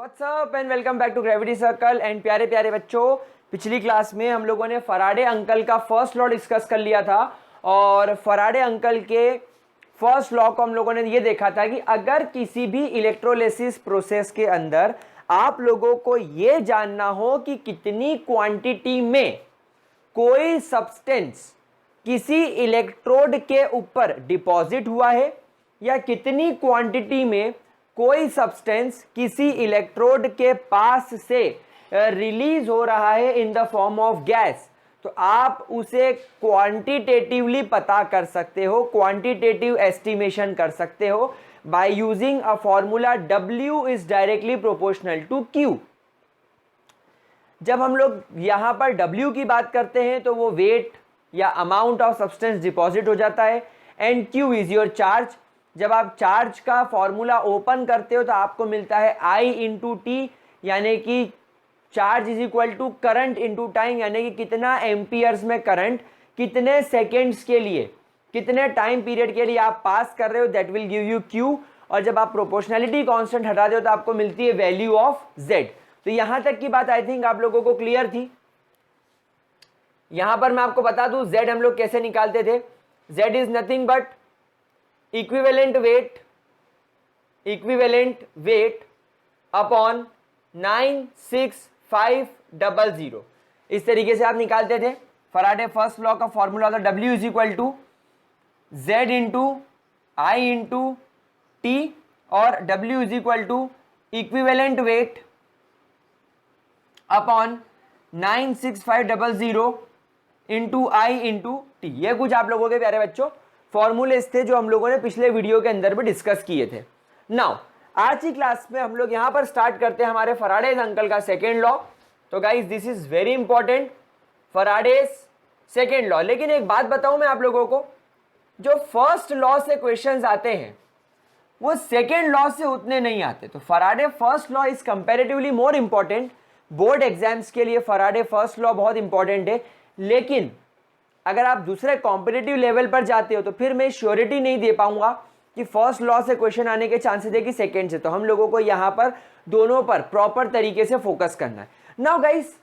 WhatsApp and welcome back to gravity circle. And प्यारे प्यारे बच्चों, पिछली क्लास में हम लोगों ने फराडे अंकल का फर्स्ट लॉ डिस्कस कर लिया था और फराडे अंकल के फर्स्ट लॉ को हम लोगों ने ये देखा था कि अगर किसी भी इलेक्ट्रोलिसिस प्रोसेस के अंदर आप लोगों को ये जानना हो कि कितनी क्वांटिटी में कोई सब्सटेंस किसी इलेक्ट्रोड के ऊपर डिपॉजिट हुआ है या कितनी क्वांटिटी में कोई सब्सटेंस किसी इलेक्ट्रोड के पास से रिलीज हो रहा है in the form of gas, तो आप उसे क्वांटिटेटिवली पता कर सकते हो, क्वांटिटेटिव एस्टिमेशन कर सकते हो by using a formula W is directly proportional to Q। जब हम लोग यहां पर W की बात करते हैं तो वो वेट या अमाउंट ऑफ सब्सटेंस डिपॉजिट हो जाता है and Q is your charge. जब आप चार्ज का फॉर्मूला ओपन करते हो तो आपको मिलता है I इंटू टी, यानी कि charge is equal to current into time, यानी कि कितना एम्पियर्स में करंट कितने सेकेंड्स के लिए, कितने टाइम पीरियड के लिए आप पास कर रहे हो, that will give you Q। और जब आप प्रोपोर्शनलिटी कांस्टेंट हटा दो तो आपको मिलती है वैल्यू ऑफ Z। तो यहां तक की बात आई थिंक आप लोगों को क्लियर थी। यहां पर मैं आपको बता दूं Z हम लोग कैसे निकालते थे। Z is nothing but equivalent weight upon 96500। इस तरीके से आप निकालते थे। फराडे फर्स्ट लॉ का फॉर्मूला था W is equal to Z into I into T और W is equal to equivalent weight upon 96500 into I into T. ये कुछ आप लोगों के प्यारे बच्चों फॉर्मूलेस थे जो हम लोगों ने पिछले वीडियो के अंदर भी डिस्कस किए थे। नाउ आज की क्लास में हम लोग यहां पर स्टार्ट करते हैं हमारे फराडेज अंकल का सेकेंड लॉ। तो guys this is very important, Faraday's second law. लेकिन एक बात बताऊं मैं आप लोगों को, जो फर्स्ट लॉ से क्वेश्चंस आते हैं वो सेकेंड लॉ से उतने नहीं आते। तो Faraday first law is comparatively more important. Board exams के लिए फराडे फर्स्ट लॉ बहुत इंपॉर्टेंट है, लेकिन अगर आप दूसरे कॉम्पिटिटिव लेवल पर जाते हो तो फिर मैं श्योरिटी नहीं दे पाऊंगा कि फर्स्ट लॉ से क्वेश्चन आने के चांसेस है कि सेकंड से। तो हम लोगों को यहां पर दोनों पर प्रॉपर तरीके से फोकस करना है। नाउ गाइस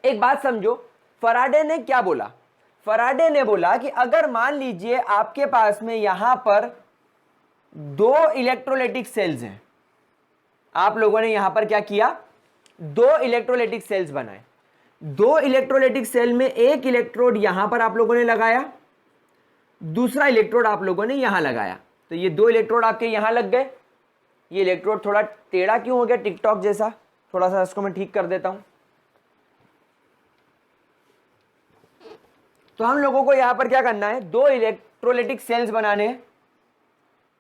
एक बात समझो, फराडे ने क्या बोला। फराडे ने बोला कि अगर मान लीजिए आपके पास में यहां पर दो इलेक्ट्रोलाइटिक सेल्स हैं, आप लोगों ने यहां पर क्या किया, दो इलेक्ट्रोलाइटिक सेल्स बनाए। दो इलेक्ट्रोलाइटिक सेल में एक इलेक्ट्रोड यहां पर आप लोगों ने लगाया, दूसरा इलेक्ट्रोड आप लोगों ने यहां लगाया। तो ये दो इलेक्ट्रोड आपके यहां लग गए। ये इलेक्ट्रोड थोड़ा टेढ़ा क्यों हो गया, टिकटॉक जैसा, थोड़ा सा इसको मैं ठीक कर देता हूं। तो हम लोगों को यहां पर क्या करना है, दो इलेक्ट्रोलाइटिक सेल्स बनाने हैं।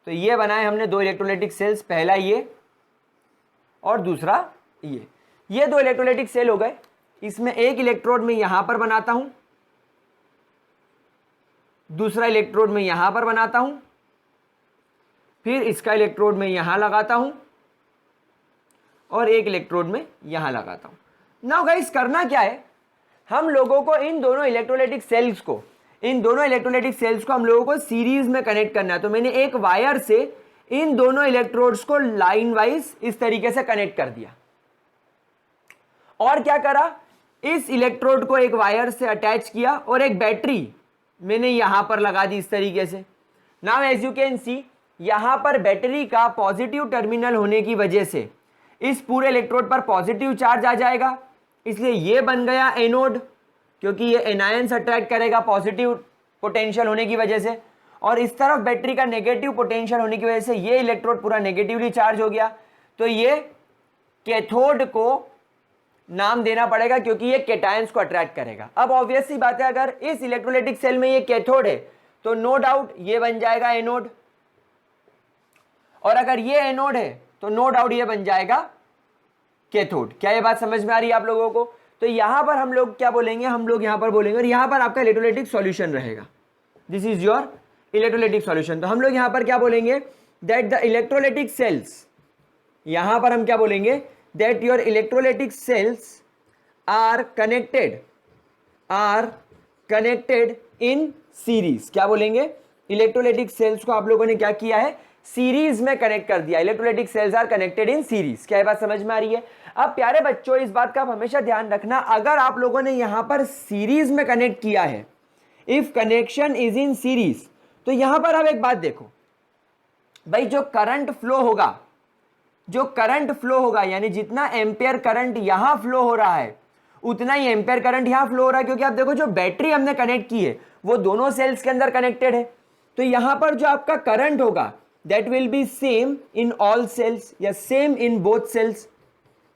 तो ये बनाए हमने दो इलेक्ट्रोलाइटिक सेल्स, पहला ये और दूसरा ये दो इलेक्ट्रोलाइटिक सेल हो गए। इसमें एक इलेक्ट्रोड में यहां पर बनाता हूं, दूसरा इलेक्ट्रोड में यहां पर बनाता हूं, फिर इसका इलेक्ट्रोड में यहां लगाता हूं और एक इलेक्ट्रोड में यहां लगाता हूं। नाउ गाइस करना क्या है, हम लोगों को इन दोनों इलेक्ट्रोलाइटिक सेल्स को हम लोगों को सीरीज में कनेक्ट करना है। तो मैंने एक वायर से इन दोनों इलेक्ट्रोड्स को लाइन वाइज इस तरीके से कनेक्ट कर दिया और क्या करा, इस इलेक्ट्रोड को एक वायर से अटैच किया और एक बैटरी मैंने यहां पर लगा दी इस तरीके से। Now as you can see, यहां पर बैटरी का पॉजिटिव टर्मिनल होने की वजह से इस पूरे इलेक्ट्रोड पर पॉजिटिव चार्ज आ जाएगा, इसलिए ये बन गया एनोड, क्योंकि ये एनायंस अट्रैक्ट करेगा पॉजिटिव पोटेंशियल होने की वजह से। और इस तरफ बैटरी का नेगेटिव पोटेंशियल होने की वजह से ये इलेक्ट्रोड पूरा नेगेटिवली चार्ज हो गया। तो ये कैथोड को नाम देना पड़ेगा क्योंकि ये केटायंस को अट्रैक्ट करेगा। अब ऑब्वियस सी बात है, अगर इस इलेक्ट्रोलाइटिक सेल में ये कैथोड है तो नो डाउट ये बन जाएगा एनोड, और अगर ये एनोड है तो नो डाउट ये बन जाएगा कैथोड। क्या ये बात समझ में आ रही है आप लोगों को? तो यहां पर हम लोग क्या बोलेंगे, हम लोग यहां पर बोलेंगे और यहां पर आपका इलेक्ट्रोलाइटिक सॉल्यूशन रहेगा। This is your electrolytic solution. तो हम लोग यहां पर क्या बोलेंगे, दैट द इलेक्ट्रोलाइटिक सेल्स, यहां पर हम क्या बोलेंगे, that your electrolytic cells are connected in series। क्या बोलेंगे, इलेक्ट्रोलाइटिक सेल्स को आप लोगों ने क्या किया है, सीरीज में कनेक्ट कर दिया, electrolytic cells are connected in series. क्या ये बात समझ में आ रही है? अब प्यारे बच्चों इस बात का आप हमेशा ध्यान रखना, अगर आप लोगों ने यहां पर सीरीज में कनेक्ट किया है, if connection is in series, तो यहां पर आप एक बात देखो भाई, जो करंट फ्लो होगा, जो करंट फ्लो होगा, यानी जितना एम्पियर करंट यहां फ्लो हो रहा है उतना ही एम्पियर करंट यहां फ्लो हो रहा है, क्योंकि आप देखो जो बैटरी हमने कनेक्ट की है वो दोनों सेल्स के अंदर कनेक्टेड है। तो यहां पर जो आपका करंट होगा that will be same in all cells या सेम इन बोथ सेल्स।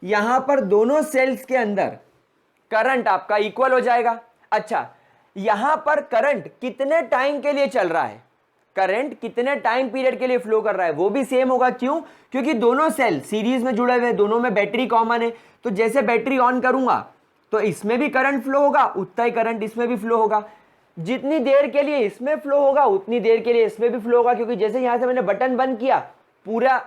यहां पर दोनों सेल्स के अंदर करंट आपका इक्वल हो जाएगा। अच्छा, यहां पर करंट कितने टाइम के लिए चल रहा है, करंट कितने टाइम पीरियड के लिए फ्लो कर रहा है वो भी सेम होगा। क्यों? क्योंकि दोनों सेल सीरीज में जुड़े हुए, दोनों में बैटरी कॉमन है। तो जैसे बैटरी ऑन करूंगा तो इसमें भी करंट फ्लो होगा, उतना ही करंट इसमें भी फ्लो होगा। जितनी देर के लिए इसमें फ्लो होगा उतनी देर के लिए इसमें भी फ्लो होगा, क्योंकि जैसे यहां से मैंने बटन बंद किया पूरा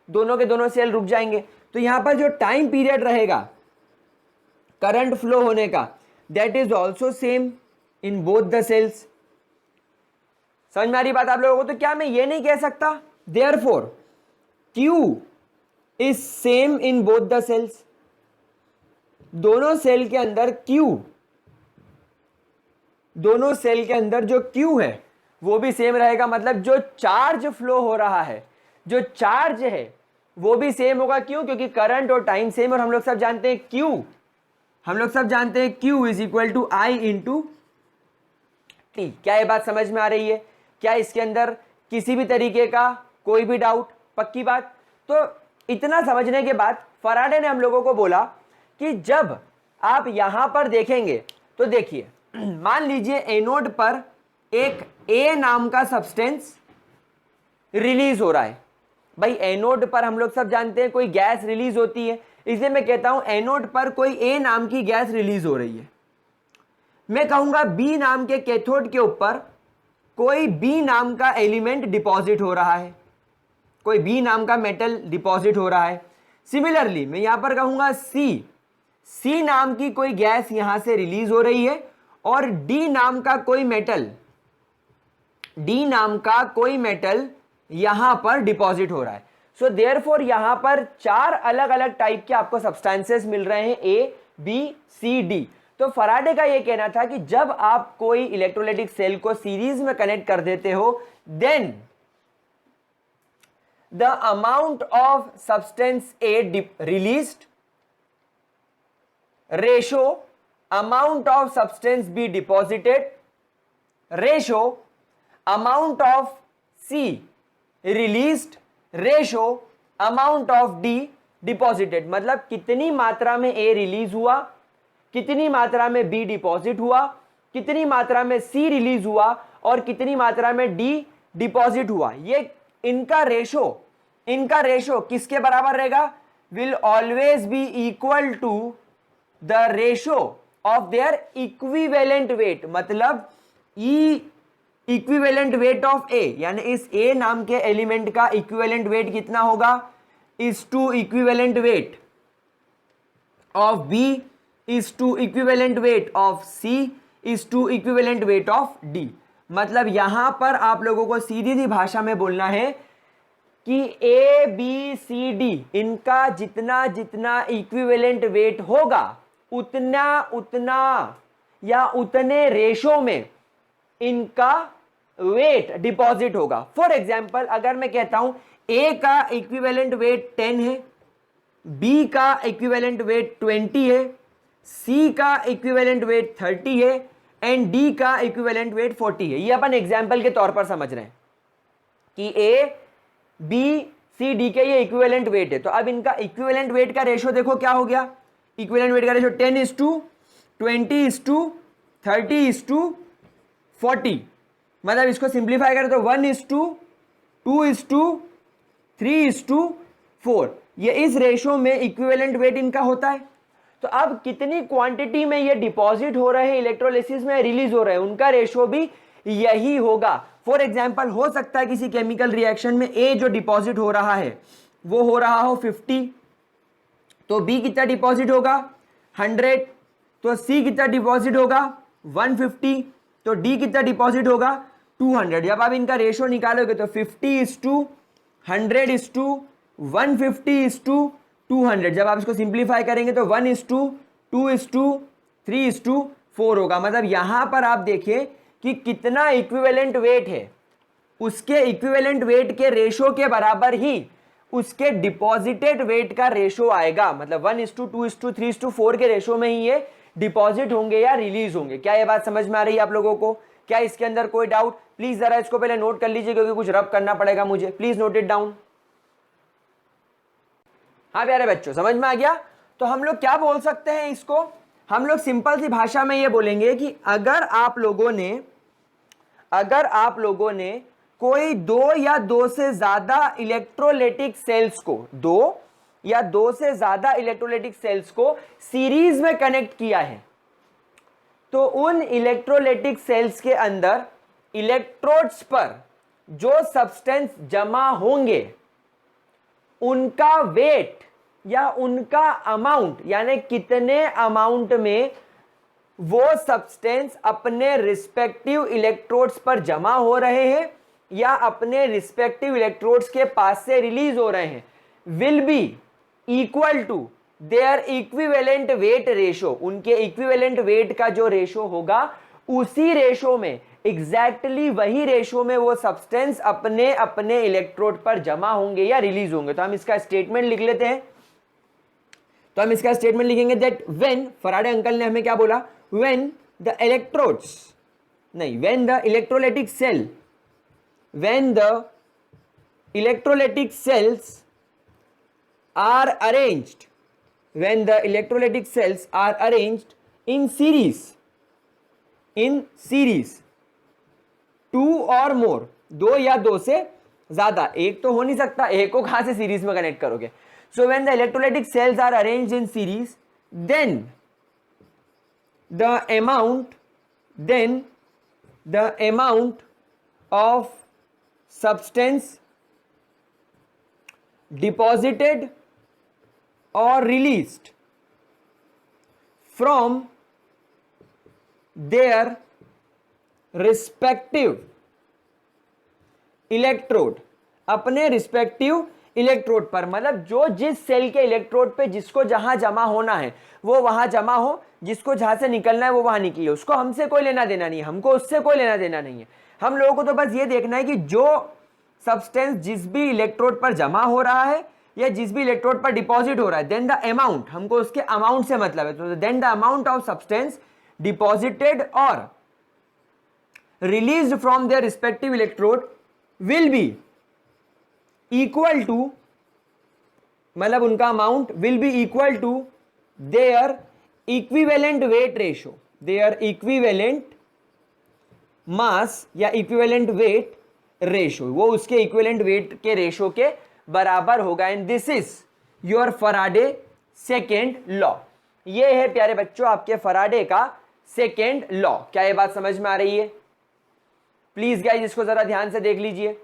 दोनों के दोनों सेल रुक जाएंगे। तो यहां पर जो टाइम पीरियड रहेगा करंट फ्लो होने का that is also same in both the cells. समझ में आ रही बात आप लोगों को? तो क्या मैं ये नहीं कह सकता therefore Q is same in both the cells? दोनों सेल के अंदर Q, दोनों सेल के अंदर जो Q है वो भी सेम रहेगा। मतलब जो चार्ज फ्लो हो रहा है, जो चार्ज है वो भी सेम होगा। क्यों? क्योंकि करंट और टाइम सेम, और हम लोग सब जानते हैं Q, हम लोग सब जानते हैं Q is equal to I into T। क्या ये बात समझ में आ रही है? क्या इसके अंदर किसी भी तरीके का कोई भी डाउट? पक्की बात। तो इतना समझने के बाद फराडे ने हम लोगों को बोला कि जब आप यहां पर देखेंगे तो देखिए, मान लीजिए एनोड पर एक A नाम का सब्सटेंस रिलीज हो रहा है। भाई एनोड पर हम लोग सब जानते हैं कोई गैस रिलीज होती है, इसलिए मैं कहता हूं एनोड पर कोई A नाम की गैस रिलीज हो रही है। मैं कहूंगा B नाम के कैथोड के ऊपर कोई B नाम का एलिमेंट डिपॉजिट हो रहा है, कोई B नाम का मेटल डिपॉजिट हो रहा है। सिमिलरली मैं यहां पर कहूंगा C नाम की कोई गैस यहां से रिलीज हो रही है, और D नाम का कोई मेटल यहां पर डिपॉजिट हो रहा है। सो देयरफॉर यहां पर चार अलग अलग टाइप के आपको सब्सटेंसेस मिल रहे हैं, A, B, C, D। तो फराडे का यह कहना था कि जब आप कोई इलेक्ट्रोलाइटिक सेल को सीरीज में कनेक्ट कर देते हो, then the amount of substance A released ratio amount of substance B deposited ratio amount of C released ratio amount of D deposited। मतलब कितनी मात्रा में A रिलीज हुआ, कितनी मात्रा में B डिपॉजिट हुआ, कितनी मात्रा में C रिलीज हुआ, और कितनी मात्रा में D डिपॉजिट हुआ। ये इनका रेशो किसके बराबर रहेगा? Will always be equal to the ratio of their equivalent weight. मतलब E equivalent weight of A, यानी इस A नाम के एलिमेंट का इक्विवेलेंट वेट कितना होगा? Is to equivalent weight of B is to equivalent weight of C is to equivalent weight of D। मतलब यहां पर आप लोगों को सीधी सी भाषा में बोलना है कि A, B, C, D इनका जितना जितना इक्विवेलेंट वेट होगा उतना या उतने रेशो में इनका वेट डिपॉजिट होगा। फॉर एग्जाम्पल अगर मैं कहता हूं A का इक्विवेलेंट वेट 10 है, B का इक्विवेलेंट वेट 20 है, C का इक्विवेलेंट वेट 30 है, एंड D का इक्विवेलेंट वेट 40 है। ये अपन एग्जाम्पल के तौर पर समझ रहे हैं कि A, B, C, D के ये इक्विवेलेंट वेट है। तो अब इनका इक्विवेलेंट वेट का रेशो देखो क्या हो गया। इक्विवेलेंट वेट का रेशो 10:20:30:40। मतलब इसको सिंप्लीफाई करें तो 1:2:3:4। ये इस रेशो में इक्विवेलेंट वेट इनका होता है। तो अब कितनी क्वांटिटी में ये डिपॉजिट हो रहे हैं इलेक्ट्रोलिसिस में, रिलीज हो रहे हैं, उनका रेशो भी यही होगा। फॉर एग्जाम्पल हो सकता है किसी केमिकल रिएक्शन में A जो डिपॉजिट हो रहा है वो हो रहा हो 50, तो B कितना डिपॉजिट होगा 100, तो C कितना डिपॉजिट होगा 150, तो D कितना डिपॉजिट होगा 200। जब आप इनका रेशो निकालोगे तो 50:100 100:150:200। जब आप इसको सिंप्लीफाई करेंगे तो 1:2:3:4 होगा। मतलब यहां पर आप देखिए कि कितना इक्विवेलेंट वेट है, उसके इक्विवेलेंट वेट के रेशो के बराबर ही उसके डिपॉजिटेड वेट का रेशो आएगा। मतलब 1:2:3:4 के रेशो में ही ये डिपॉजिट होंगे या रिलीज होंगे। क्या ये बात समझ में आ रही है आप लोगों को? क्या इसके अंदर कोई डाउट? प्लीज जरा इसको पहले नोट कर लीजिए, क्योंकि कुछ रब करना पड़ेगा मुझे। Please note it down. हाँ प्यारे बच्चों, समझ में आ गया? तो हम लोग क्या बोल सकते हैं इसको? हम लोग सिंपल सी भाषा में ये बोलेंगे कि अगर आप लोगों ने कोई दो या दो से ज्यादा इलेक्ट्रोलाइटिक सेल्स को सीरीज में कनेक्ट किया है, तो उन इलेक्ट्रोलाइटिक सेल्स के अंदर इलेक्ट्रोड्स पर जो सब्सटेंस जमा होंगे उनका वेट या उनका अमाउंट, यानी कितने अमाउंट में वो सब्सटेंस अपने रिस्पेक्टिव इलेक्ट्रोड्स पर जमा हो रहे हैं या अपने रिस्पेक्टिव इलेक्ट्रोड्स के पास से रिलीज हो रहे हैं, will be equal to their equivalent weight ratio. उनके इक्विवेलेंट वेट का जो रेशो होगा, उसी रेशो में, एग्जैक्टली वही रेशो में वो सब्सटेंस अपने अपने इलेक्ट्रोड पर जमा होंगे या रिलीज होंगे। तो हम इसका स्टेटमेंट लिख लेते हैं। तो हम इसका स्टेटमेंट लिखेंगे दैट व्हेन, फराडे अंकल ने हमें क्या बोला, when the electrolytic cells are arranged in series two or more, दो या दो से ज्यादा, एक तो हो नहीं सकता, एक को कहां से सीरीज में कनेक्ट करोगे। So when the electrolytic cells are arranged in series, then the amount of substance deposited or released from their respective electrode, अपने रिस्पेक्टिव इलेक्ट्रोड पर, मतलब जो जिस सेल के इलेक्ट्रोड पे जिसको जहां जमा होना है वो वहां जमा हो, जिसको जहां से निकलना है वो वहां निकले। उसको हमसे कोई लेना देना नहीं है, हमको उससे कोई लेना देना नहीं है। हम लोगों को तो बस ये देखना है कि जो सब्सटेंस जिस भी इलेक्ट्रोड पर जमा हो रहा है या जिस भी इलेक्ट्रोड पर डिपॉजिट हो रहा है, देन द अमाउंट, हमको उसके अमाउंट से मतलब है, तो then the amount of substance deposited और released from their respective electrode will be equal to, मतलब उनका amount will be equal to their equivalent weight ratio, their equivalent mass या इक्विवेलेंट वेट रेशो, वो उसके इक्विवेलेंट वेट के ratio के बराबर होगा। And this is your Faraday second law. ये है प्यारे बच्चों आपके फराडे का सेकेंड लॉ। क्या ये बात समझ में आ रही है? प्लीज गाइस इसको जरा ध्यान से देख लीजिए,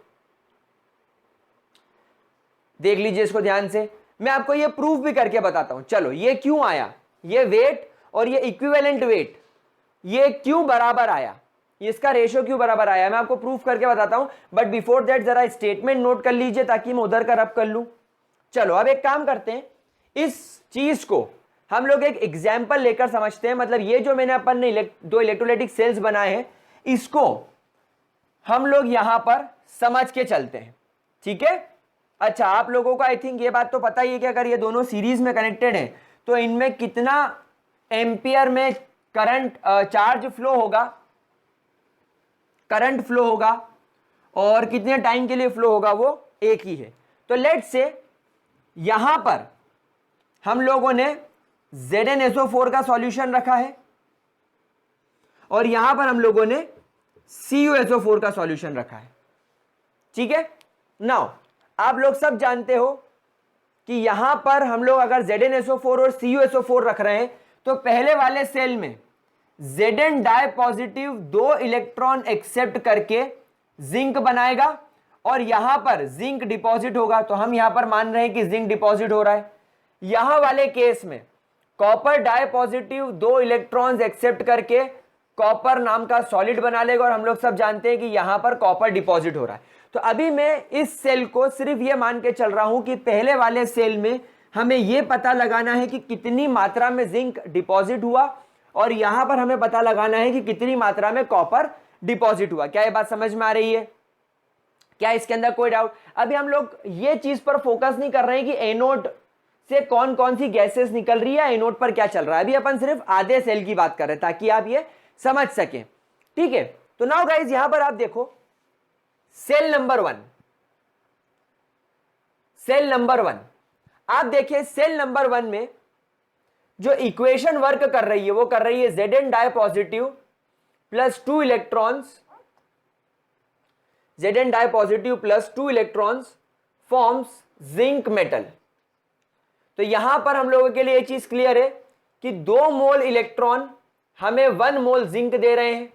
इसको ध्यान से। मैं आपको ये प्रूफ भी करके बताता हूं। चलो, ये क्यों आया, ये वेट और ये इक्विवेलेंट वेट ये क्यों बराबर आया, इसका रेशो क्यों बराबर आया, मैं आपको प्रूफ करके बताता हूं। बट बिफोर दैट जरा स्टेटमेंट नोट कर लीजिए ताकि मैं उधर का रब कर लूं। चलो अब एक काम करते हैं, इस चीज को हम लोग एक एग्जाम्पल लेकर समझते हैं। मतलब ये जो मैंने अपन ने दो इलेक्ट्रोलाइटिक सेल्स बनाए हैं, इसको हम लोग यहां पर समझ के चलते हैं, ठीक है। अच्छा, आप लोगों को आई थिंक ये बात तो पता ही है कि अगर ये दोनों सीरीज में कनेक्टेड है तो इनमें कितना एम्पियर में करंट चार्ज फ्लो होगा, करंट फ्लो होगा, और कितने टाइम के लिए फ्लो होगा वो एक ही है। तो लेट्स से यहां पर हम लोगों ने ZnSO4 का सॉल्यूशन रखा है और यहां पर हम लोगों ने CuSO4 का सॉल्यूशन रखा है, ठीक है। नाउ आप लोग सब जानते हो कि यहां पर हम लोग अगर ZnSO4 और CuSO4 रख रहे हैं तो पहले वाले सेल में Zn di positive 2 electron accept करके जिंक बनाएगा और यहां पर जिंक डिपॉजिट होगा। तो हम यहां पर मान रहे हैं कि जिंक डिपॉजिट हो रहा है। यहां वाले केस में copper di positive 2 electrons accept करके कॉपर नाम का सॉलिड बना लेगा और हम लोग सब जानते हैं कि यहां पर कॉपर डिपॉजिट हो रहा है। तो अभी मैं इस सेल को सिर्फ ये मान के चल रहा हूं कि पहले वाले सेल में हमें यह पता लगाना है कि कितनी मात्रा में जिंक डिपॉजिट हुआ और यहां पर हमें पता लगाना है कि कितनी मात्रा में कॉपर डिपॉजिट हुआ। क्या ये बात समझ में आ रही है? क्या इसके अंदर कोई डाउट? अभी हम लोग ये चीज पर फोकस नहीं कर रहे हैं कि एनोड से कौन कौन सी गैसेस निकल रही है, एनोड पर क्या चल रहा है। अभी अपन सिर्फ आधे सेल की बात कर रहे हैं ताकि आप ये समझ सकें, ठीक है। तो नाउ गाइस यहां पर आप देखो सेल नंबर 1, सेल नंबर 1 आप देखिए सेल नंबर 1 में जो इक्वेशन वर्क कर रही है वो कर रही है Zn di positive plus 2 electrons, Zn di positive plus 2 electrons forms zinc metal. तो यहां पर हम लोगों के लिए यह चीज क्लियर है कि 2 मोल इलेक्ट्रॉन हमें 1 मोल जिंक दे रहे हैं,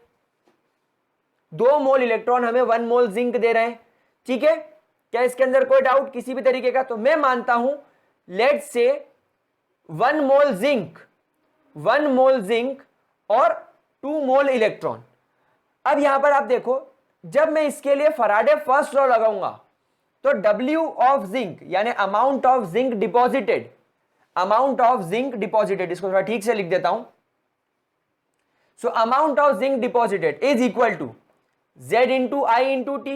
2 मोल इलेक्ट्रॉन हमें 1 मोल जिंक दे रहे हैं, ठीक है। क्या इसके अंदर कोई डाउट किसी भी तरीके का? तो मैं मानता हूं let's say 1 mole zinc, 1 mole zinc और 2 मोल इलेक्ट्रॉन। अब यहां पर आप देखो जब मैं इसके लिए फराडे फर्स्ट लॉ लगाऊंगा तो W ऑफ जिंक यानी amount of zinc deposited, amount of zinc deposited, इसको थोड़ा ठीक से लिख देता हूं। So amount of zinc deposited is equal to Z into I into T.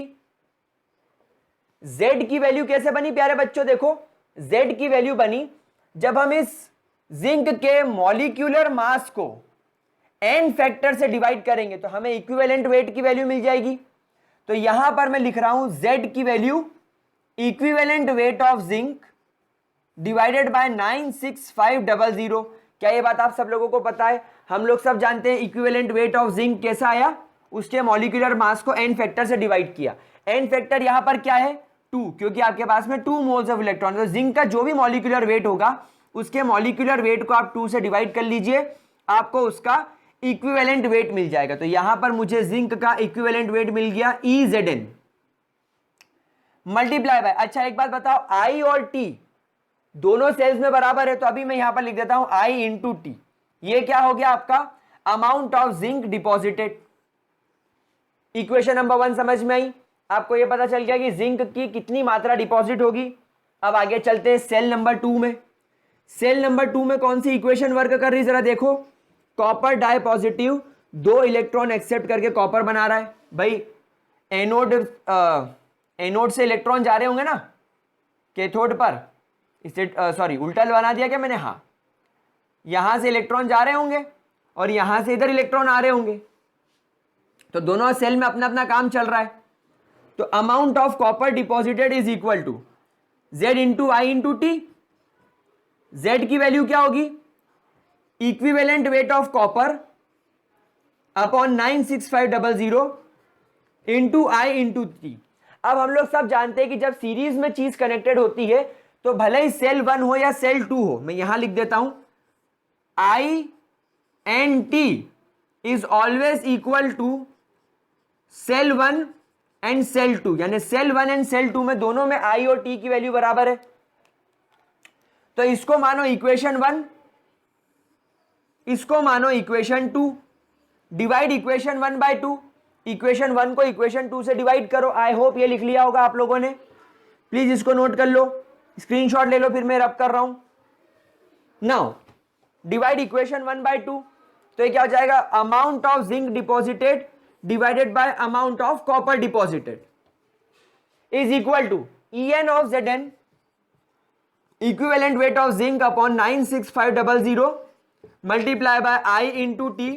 Z की वैल्यू कैसे बनी प्यारे बच्चों? देखो Z की वैल्यू बनी जब हम इस जिंक के मॉलिक्यूलर मास को n फैक्टर से डिवाइड करेंगे तो हमें इक्विवेलेंट वेट की वैल्यू मिल जाएगी। तो यहां पर मैं लिख रहा हूं Z की value equivalent weight of zinc divided by 96500। क्या ये बात आप सब लोगों को पता है? हम लोग सब जानते हैं इक्विवेलेंट वेट ऑफ जिंक कैसा आया, उसके मॉलिक्यूलर मास को n फैक्टर से डिवाइड किया। n फैक्टर यहां पर क्या है? 2, क्योंकि आपके पास में 2 मोल्स ऑफ इलेक्ट्रॉन। तो जिंक का जो भी मॉलिक्यूलर वेट होगा उसके मॉलिक्यूलर वेट को आप 2 से डिवाइड कर लीजिए, आपको उसका इक्विवेलेंट वेट मिल जाएगा। तो यहां पर मुझे जिंक का इक्विवेलेंट वेट मिल गया EZn मल्टीप्लाई बाय, अच्छा एक बात बताओ, I और T दोनों सेल्स में बराबर है, तो अभी मैं यहां पर लिख देता हूं I इंटू टी। ये क्या हो गया आपका amount of zinc deposited. Equation number 1 समझ में आई? आपको यह पता चल गया कि जिंक की कितनी मात्रा डिपॉजिट होगी। अब आगे चलते हैं सेल नंबर 2 में। सेल नंबर 2 में कौन सी इक्वेशन वर्क कर रही है जरा देखो। Copper di positive 2 electron accept करके कॉपर बना रहा है। भाई एनोड से इलेक्ट्रॉन जा रहे होंगे ना कैथोड पर, इसे सॉरी उल्टा बना दिया क्या मैंने? हाँ, यहां से इलेक्ट्रॉन जा रहे होंगे और यहां से इधर इलेक्ट्रॉन आ रहे होंगे, तो दोनों सेल में अपना अपना काम चल रहा है। तो amount of copper deposited is equal to Z into I into T. Z की वैल्यू क्या होगी? Equivalent weight of copper upon 96500 into I into T. अब हम लोग सब जानते हैं कि जब सीरीज में चीज कनेक्टेड होती है तो भले ही सेल 1 हो या सेल 2 हो, मैं यहां लिख देता हूं I and T is always equal to cell 1 and cell 2, यानी सेल 1 एंड सेल 2 में दोनों में I और T की वैल्यू बराबर है। तो इसको मानो इक्वेशन 1, इसको मानो equation 2, divide equation 1 by 2। Equation 1 को इक्वेशन 2 से डिवाइड करो। आई होप ये लिख लिया होगा आप लोगों ने, प्लीज इसको नोट कर लो, स्क्रीनशॉट ले लो, फिर मैं रब कर रहा हूं। नाउ डिवाइड इक्वेशन 1 बाय 2, तो ये क्या हो जाएगा? Amount of zinc deposited divided by amount of copper deposited is equal to En of Zn equivalent weight of zinc upon 96500 multiply by I into T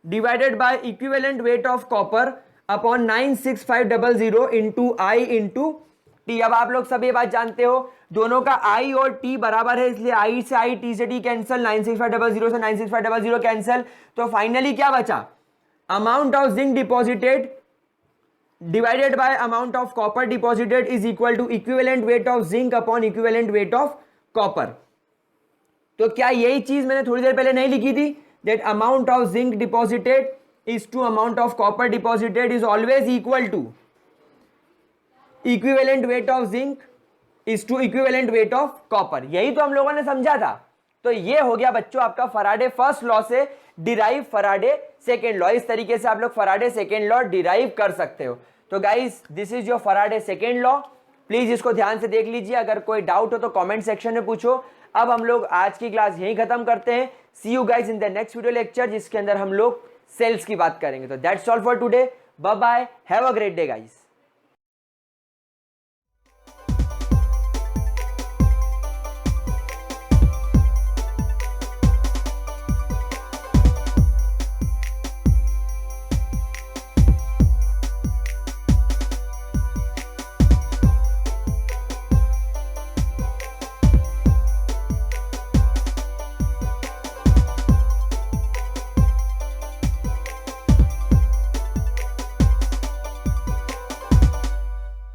divided by equivalent weight of copper upon 96500 into I into T. अब आप लोग सब ये बात जानते हो दोनों का I और T बराबर है, इसलिए I से I, T से T कैंसिल, 96500 से 96500 कैंसिल। तो फाइनली क्या बचा? Amount of zinc deposited divided by amount of copper deposited is equal to equivalent weight of zinc upon equivalent weight of copper. तो क्या यही चीज मैंने थोड़ी देर पहले नहीं लिखी थी? That amount of zinc deposited is to amount of copper deposited is always equal to equivalent weight of zinc is to equivalent weight of copper. यही तो हम लोगों ने समझा था। तो ये हो गया बच्चों आपका फराडे फर्स्ट लॉ से डिराइव फराडे सेकेंड लॉ। इस तरीके से आप लोग फराडे सेकेंड लॉ डिराइव कर सकते हो। तो guys this is your Faraday second law, please इसको ध्यान से देख लीजिए, अगर कोई डाउट हो तो कमेंट सेक्शन में पूछो। अब हम लोग आज की क्लास यहीं खत्म करते हैं। See you guys in the next video lecture, जिसके अंदर हम लोग सेल्स की बात करेंगे। तो that's all for today, bye bye, have a great day guys.